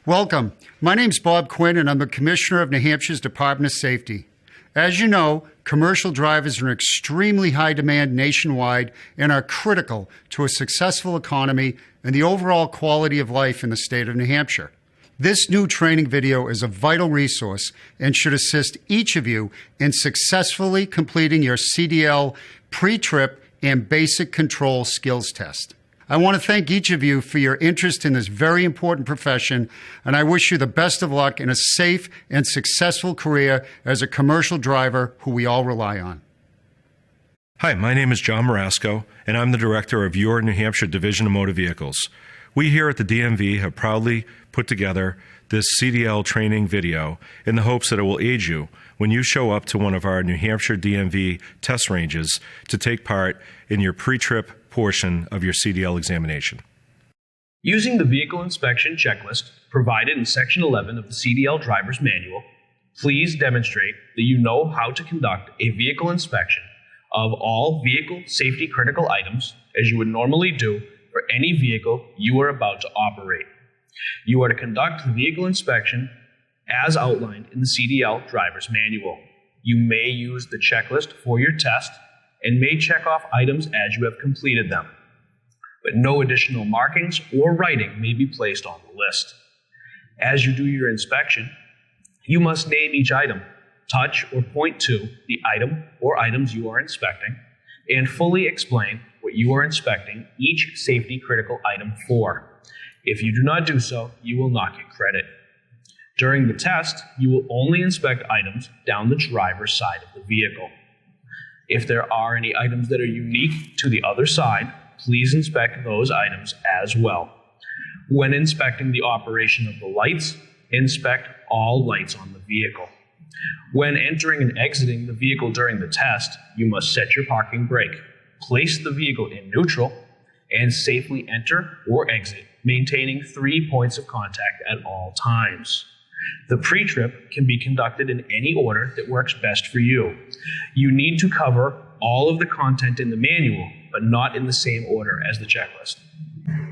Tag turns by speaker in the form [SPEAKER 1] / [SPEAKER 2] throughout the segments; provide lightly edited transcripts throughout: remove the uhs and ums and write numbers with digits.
[SPEAKER 1] Welcome. My name's Bob Quinn, and I'm the Commissioner of New Hampshire's Department of Safety. As you know, commercial drivers are in extremely high demand nationwide and are critical to a successful economy and the overall quality of life in the state of New Hampshire. This new training video is a vital resource and should assist each of you in successfully completing your CDL pre-trip and basic control skills test. I want to thank each of you for your interest in this very important profession, and I wish you the best of luck in a safe and successful career as a commercial driver who we all rely on.
[SPEAKER 2] Hi, my name is John Marasco, and I'm the Director of your New Hampshire Division of Motor Vehicles. We here at the DMV have proudly put together this CDL training video in the hopes that it will aid you when you show up to one of our New Hampshire DMV test ranges to take part in your pre-trip portion of your CDL examination.
[SPEAKER 3] Using the vehicle inspection checklist provided in Section 11 of the CDL Driver's Manual, please demonstrate that you know how to conduct a vehicle inspection of all vehicle safety critical items as you would normally do for any vehicle you are about to operate. You are to conduct the vehicle inspection as outlined in the CDL Driver's Manual. You may use the checklist for your test and may check off items as you have completed them, but no additional markings or writing may be placed on the list. As you do your inspection, you must name each item, touch or point to the item or items you are inspecting, and fully explain what you are inspecting each safety critical item for. If you do not do so, you will not get credit. During the test, you will only inspect items down the driver's side of the vehicle. If there are any items that are unique to the other side, please inspect those items as well. When inspecting the operation of the lights, inspect all lights on the vehicle. When entering and exiting the vehicle during the test, you must set your parking brake, place the vehicle in neutral, and safely enter or exit, maintaining 3 points of contact at all times. The pre-trip can be conducted in any order that works best for you. You need to cover all of the content in the manual, but not in the same order as the checklist.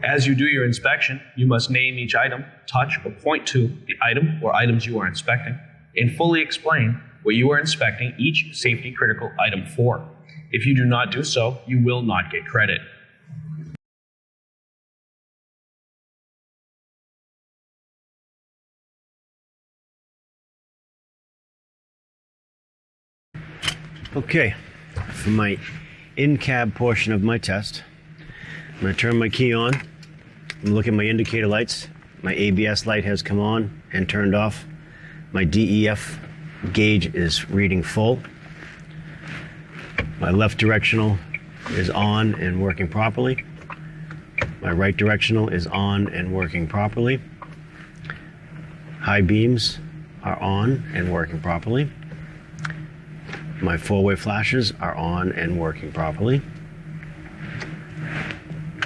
[SPEAKER 3] As you do your inspection, you must name each item, touch or point to the item or items you are inspecting, and fully explain what you are inspecting each safety critical item for. If you do not do so, you will not get credit.
[SPEAKER 4] Okay, for my in-cab portion of my test, I'm going to turn my key on and look at my indicator lights. My ABS light has come on and turned off. My DEF gauge is reading full. My left directional is on and working properly. My right directional is on and working properly. High beams are on and working properly. My four-way flashes are on and working properly.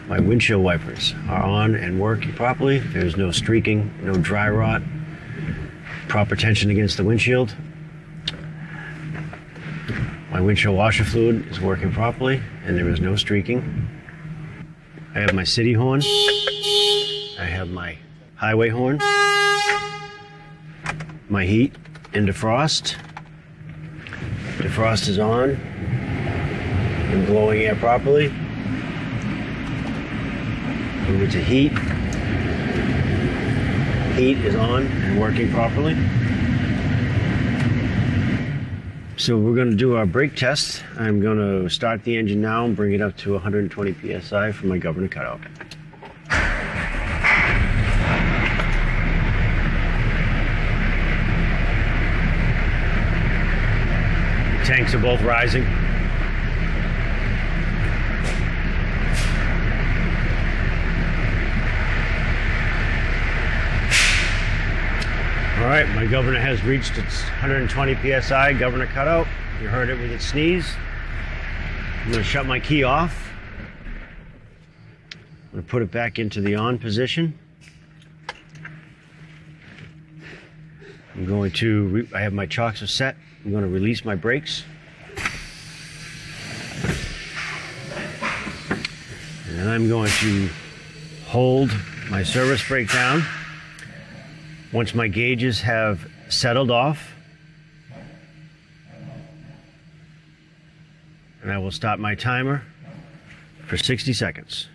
[SPEAKER 4] My windshield wipers are on and working properly. There's no streaking, no dry rot, proper tension against the windshield. My windshield washer fluid is working properly and there is no streaking. I have my city horn. I have my highway horn. My heat and defrost. Defrost is on and blowing air properly. Move it to heat. Heat is on and working properly. So we're going to do our brake test. I'm going to start the engine now and bring it up to 120 psi for my governor cutout. Tanks are both rising. All right, my governor has reached its 120 psi governor cutout. You heard it with its sneeze. I'm going to shut my key off. I'm going to put it back into the on position. I'm going to, I have my chocks are set. I'm going to release my brakes. And I'm going to hold my service brake down. Once my gauges have settled off, and I will stop my timer for 60 seconds.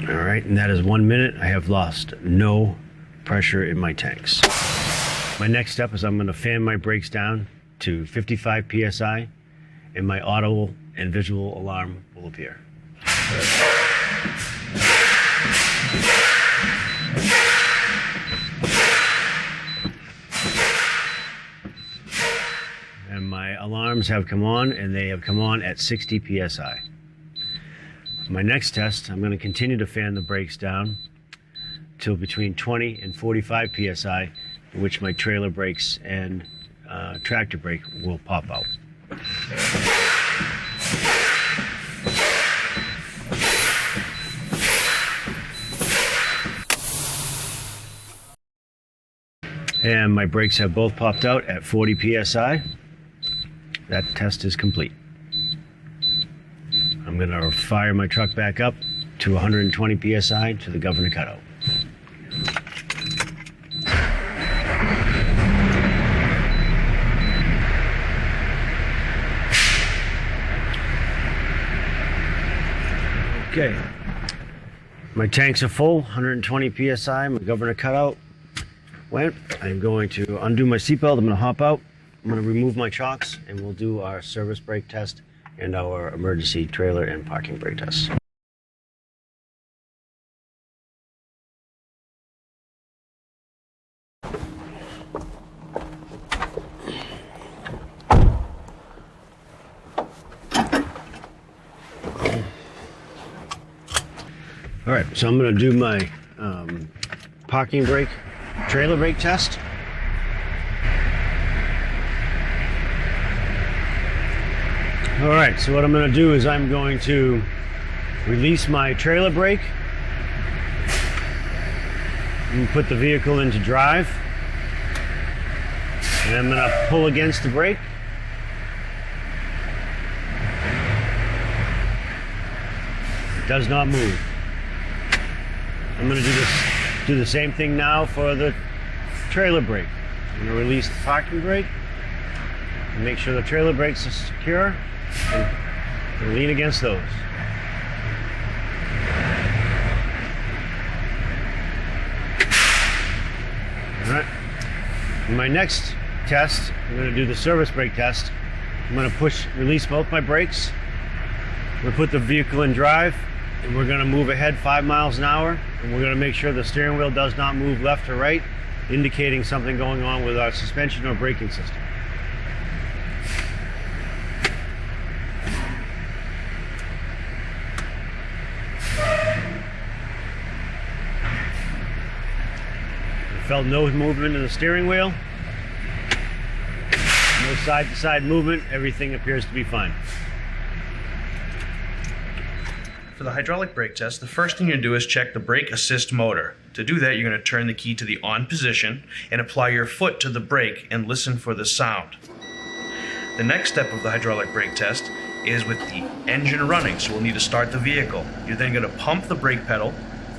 [SPEAKER 4] All right, and that is 1 minute. I have lost no pressure in my tanks. My next step is I'm going to fan my brakes down to 55 psi, and my audible and visual alarm will appear. And my alarms have come on, and they have come on at 60 psi. My next test, I'm going to continue to fan the brakes down till between 20 and 45 psi, in which my trailer brakes and tractor brake will pop out. And my brakes have both popped out at 40 psi. That test is complete. I'm going to fire my truck back up to 120 psi to the governor cutout. Okay, my tanks are full, 120 psi, my governor cutout went. I'm going to undo my seatbelt, I'm going to hop out, I'm going to remove my chocks, and we'll do our service brake test and our emergency trailer and parking brake test. All right, so I'm going to do my parking brake, trailer brake test. All right, so what I'm going to do is I'm going to release my trailer brake and put the vehicle into drive. And I'm going to pull against the brake. It does not move. I'm going to do the same thing now for the trailer brake. I'm going to release the parking brake and make sure the trailer brakes are secure and lean against those. All right. In my next test, I'm going to do the service brake test. I'm going to release both my brakes. I'm going to put the vehicle in drive, and we're going to move ahead 5 miles an hour, and we're going to make sure the steering wheel does not move left or right, indicating something going on with our suspension or braking system. I felt no movement in the steering wheel, no side-to-side movement. Everything appears to be fine.
[SPEAKER 3] For the hydraulic brake test, the first thing you're going to do is check the brake assist motor. To do that, you're going to turn the key to the on position and apply your foot to the brake and listen for the sound. The next step of the hydraulic brake test is with the engine running, so we'll need to start the vehicle. You're then going to pump the brake pedal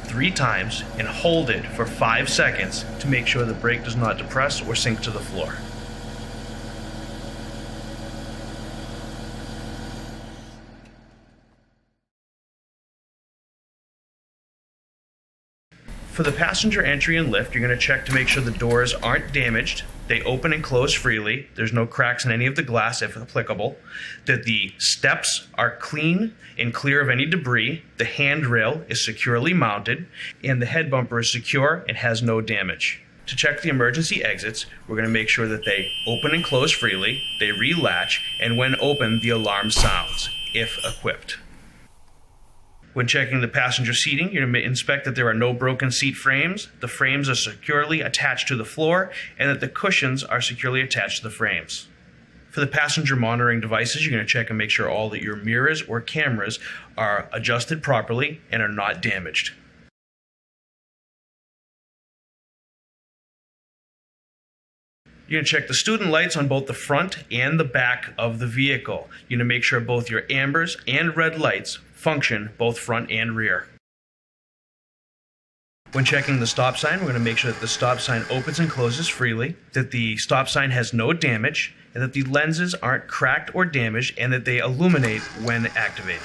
[SPEAKER 3] 3 times and hold it for 5 seconds to make sure the brake does not depress or sink to the floor. For the passenger entry and lift, you're going to check to make sure the doors aren't damaged, they open and close freely, there's no cracks in any of the glass if applicable, that the steps are clean and clear of any debris, the handrail is securely mounted, and the head bumper is secure and has no damage. To check the emergency exits, we're going to make sure that they open and close freely, they relatch, and when open, the alarm sounds, if equipped. When checking the passenger seating, you're going to inspect that there are no broken seat frames, the frames are securely attached to the floor, and that the cushions are securely attached to the frames. For the passenger monitoring devices, you're going to check and make sure all that your mirrors or cameras are adjusted properly and are not damaged. You're going to check the student lights on both the front and the back of the vehicle. You're going to make sure both your ambers and red lights function both front and rear. When checking the stop sign, we're going to make sure that the stop sign opens and closes freely, that the stop sign has no damage, and that the lenses aren't cracked or damaged, and that they illuminate when activated.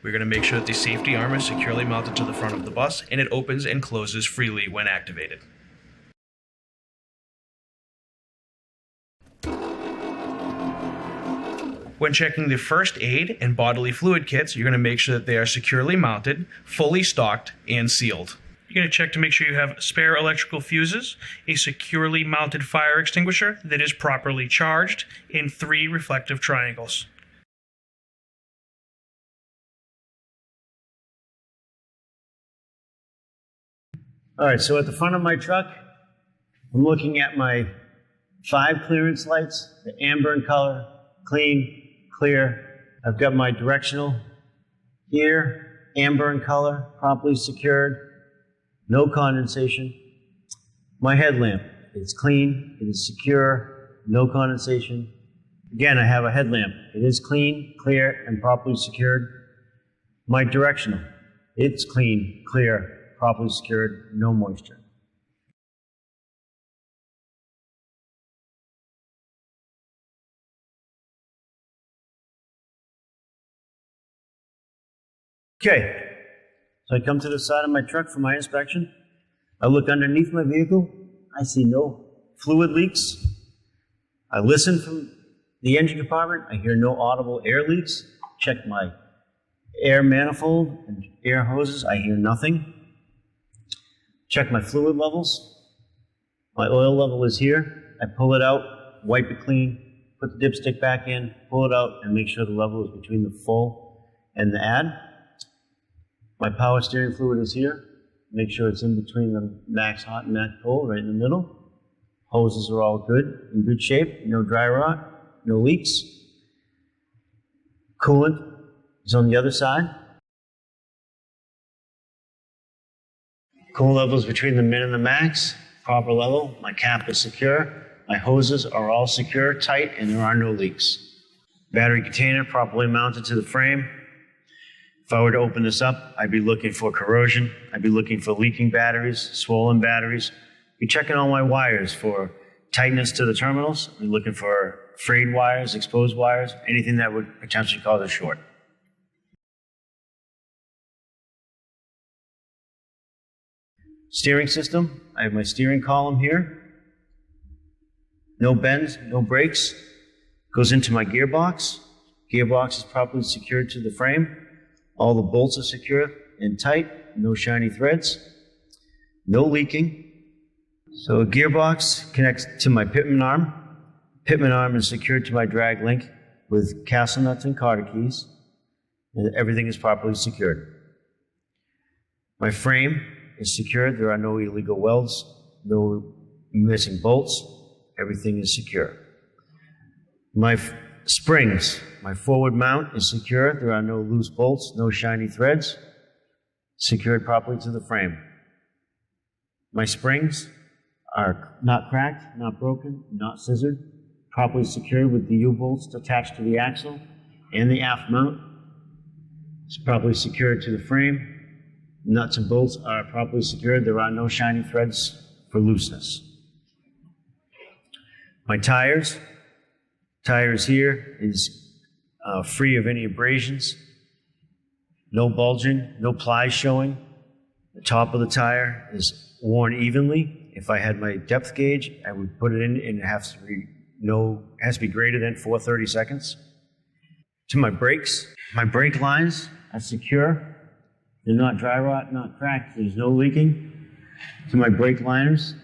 [SPEAKER 3] We're going to make sure that the safety arm is securely mounted to the front of the bus, and it opens and closes freely when activated. When checking the first aid and bodily fluid kits, you're going to make sure that they are securely mounted, fully stocked, and sealed. You're going to check to make sure you have spare electrical fuses, a securely mounted fire extinguisher that is properly charged, and 3 reflective triangles.
[SPEAKER 4] All right, so at the front of my truck, I'm looking at my 5 clearance lights, the amber in color, clean, clear. I've got my directional here, amber in color, properly secured, no condensation. My headlamp, it's clean, it is secure, no condensation. Again, I have a headlamp. It is clean, clear, and properly secured. My directional, it's clean, clear, properly secured, no moisture. Okay, so I come to the side of my truck for my inspection. I look underneath my vehicle. I see no fluid leaks. I listen from the engine compartment. I hear no audible air leaks. Check my air manifold and air hoses. I hear nothing. Check my fluid levels. My oil level is here. I pull it out, wipe it clean, put the dipstick back in, pull it out, and make sure the level is between the full and the add. My power steering fluid is here. Make sure it's in between the max hot and max cold, right in the middle. Hoses are all good, in good shape, no dry rot, no leaks. Coolant is on the other side. Coolant levels between the min and the max, proper level. My cap is secure. My hoses are all secure, tight, and there are no leaks. Battery container properly mounted to the frame. If I were to open this up, I'd be looking for corrosion. I'd be looking for leaking batteries, swollen batteries. I'd be checking all my wires for tightness to the terminals. I'd be looking for frayed wires, exposed wires, anything that would potentially cause a short. Steering system, I have my steering column here. No bends, no brakes. Goes into my gearbox. Gearbox is properly secured to the frame. All the bolts are secure and tight, no shiny threads, no leaking. So a gearbox connects to my pitman arm. Pitman arm is secured to my drag link with castle nuts and cotter keys, and everything is properly secured. My frame is secured. There are no illegal welds, no missing bolts. Everything is secure. My springs, my forward mount is secure. There are no loose bolts, no shiny threads. Secured properly to the frame. My springs are not cracked, not broken, not scissored. Properly secured with the U-bolts attached to the axle and the aft mount. It's properly secured to the frame. Nuts and bolts are properly secured. There are no shiny threads for looseness. My tires here is free of any abrasions, no bulging, no plies showing. The top of the tire is worn evenly. If I had my depth gauge, I would put it in and it has to be greater than 4/30 seconds. To my brakes, my brake lines are secure. They're not dry rot, not cracked. There's no leaking. To my brake liners,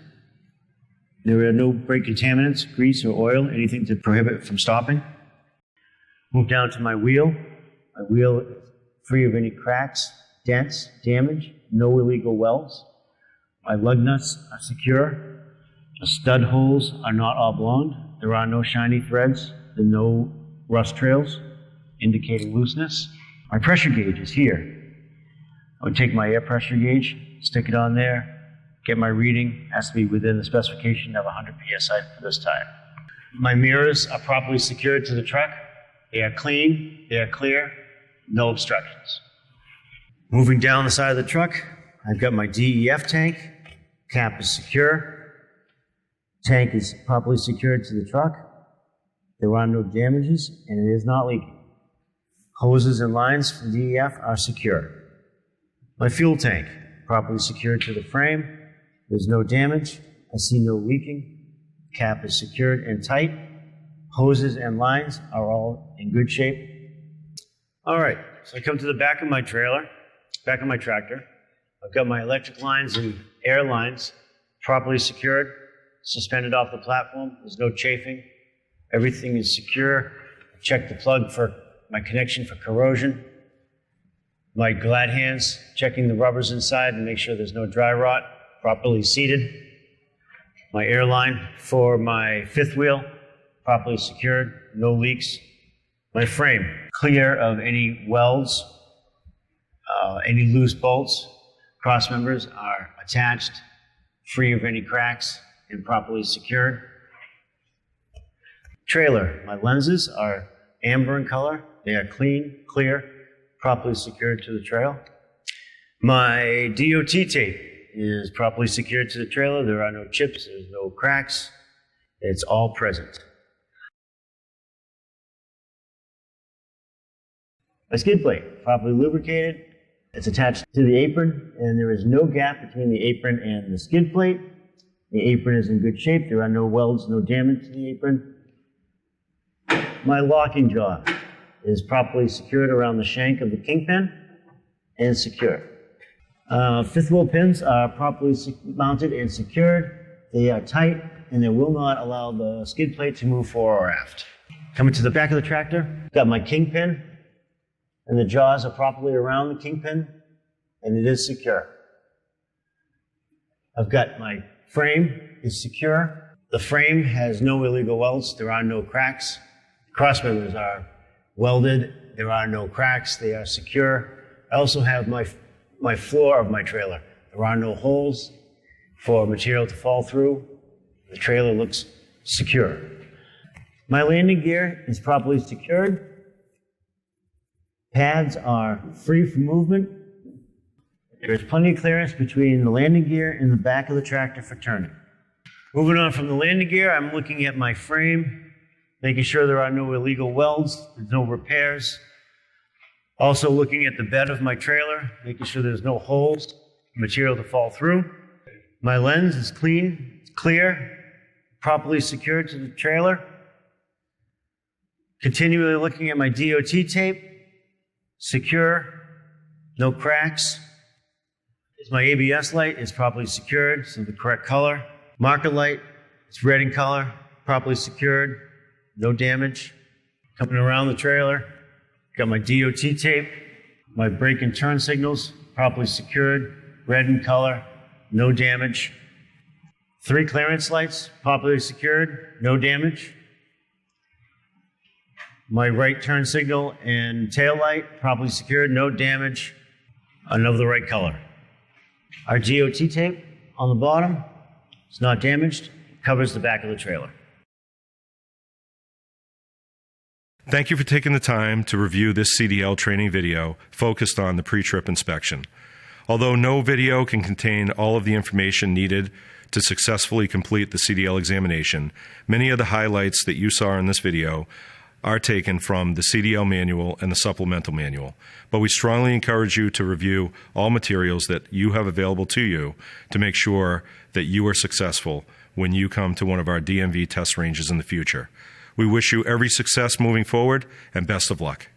[SPEAKER 4] there are no brake contaminants, grease or oil, anything to prohibit it from stopping. Move down to my wheel. My wheel is free of any cracks, dents, damage, no illegal welds. My lug nuts are secure. The stud holes are not oblong. There are no shiny threads. There are no rust trails indicating looseness. My pressure gauge is here. I would take my air pressure gauge, stick it on there, get my reading. Has to be within the specification of 100 psi for this tire. My mirrors are properly secured to the truck. They are clean, they are clear, no obstructions. Moving down the side of the truck, I've got my DEF tank. Cap is secure. Tank is properly secured to the truck. There are no damages, and it is not leaking. Hoses and lines from DEF are secure. My fuel tank, properly secured to the frame. There's no damage. I see no leaking. Cap is secured and tight. Hoses and lines are all in good shape. All right, so I come to the back of my trailer, back of my tractor. I've got my electric lines and air lines properly secured, suspended off the platform. There's no chafing. Everything is secure. Check the plug for my connection for corrosion. My glad hands, checking the rubbers inside to make sure there's no dry rot, properly seated. My air line for my fifth wheel, properly secured, no leaks. My frame, clear of any welds, any loose bolts. Cross members are attached, free of any cracks, and properly secured. Trailer, my lenses are amber in color. They are clean, clear, properly secured to the trail. My DOT tape is properly secured to the trailer. There are no chips, there's no cracks. It's all present. My skid plate, properly lubricated. It's attached to the apron, and there is no gap between the apron and the skid plate. The apron is in good shape. There are no welds, no damage to the apron. My locking jaw is properly secured around the shank of the kingpin and secure. Fifth wheel pins are properly mounted and secured. They are tight, and they will not allow the skid plate to move fore or aft. Coming to the back of the tractor, got my kingpin, and the jaws are properly around the kingpin, and it is secure. I've got my frame is secure. The frame has no illegal welds. There are no cracks. Cross members are welded. There are no cracks. They are secure. I also have my floor of my trailer. There are no holes for material to fall through. The trailer looks secure. My landing gear is properly secured. Pads are free from movement. There is plenty of clearance between the landing gear and the back of the tractor for turning. Moving on from the landing gear, I'm looking at my frame, making sure there are no illegal welds, there's no repairs. Also looking at the bed of my trailer, making sure there's no holes, material to fall through. My lens is clean, clear, properly secured to the trailer. Continually looking at my DOT tape, secure, no cracks. My ABS light is properly secured, so the correct color. Marker light, it's red in color, properly secured, no damage. Coming around the trailer, got my DOT tape, my brake and turn signals, properly secured, red in color, no damage. 3 clearance lights, properly secured, no damage. My right turn signal and tail light, properly secured, no damage, and of the right color. Our GOT tape on the bottom, it's not damaged, covers the back of the trailer.
[SPEAKER 2] Thank you for taking the time to review this CDL training video focused on the pre-trip inspection. Although no video can contain all of the information needed to successfully complete the CDL examination, many of the highlights that you saw in this video are taken from the CDL manual and the supplemental manual. But we strongly encourage you to review all materials that you have available to you to make sure that you are successful when you come to one of our DMV test ranges in the future. We wish you every success moving forward and best of luck.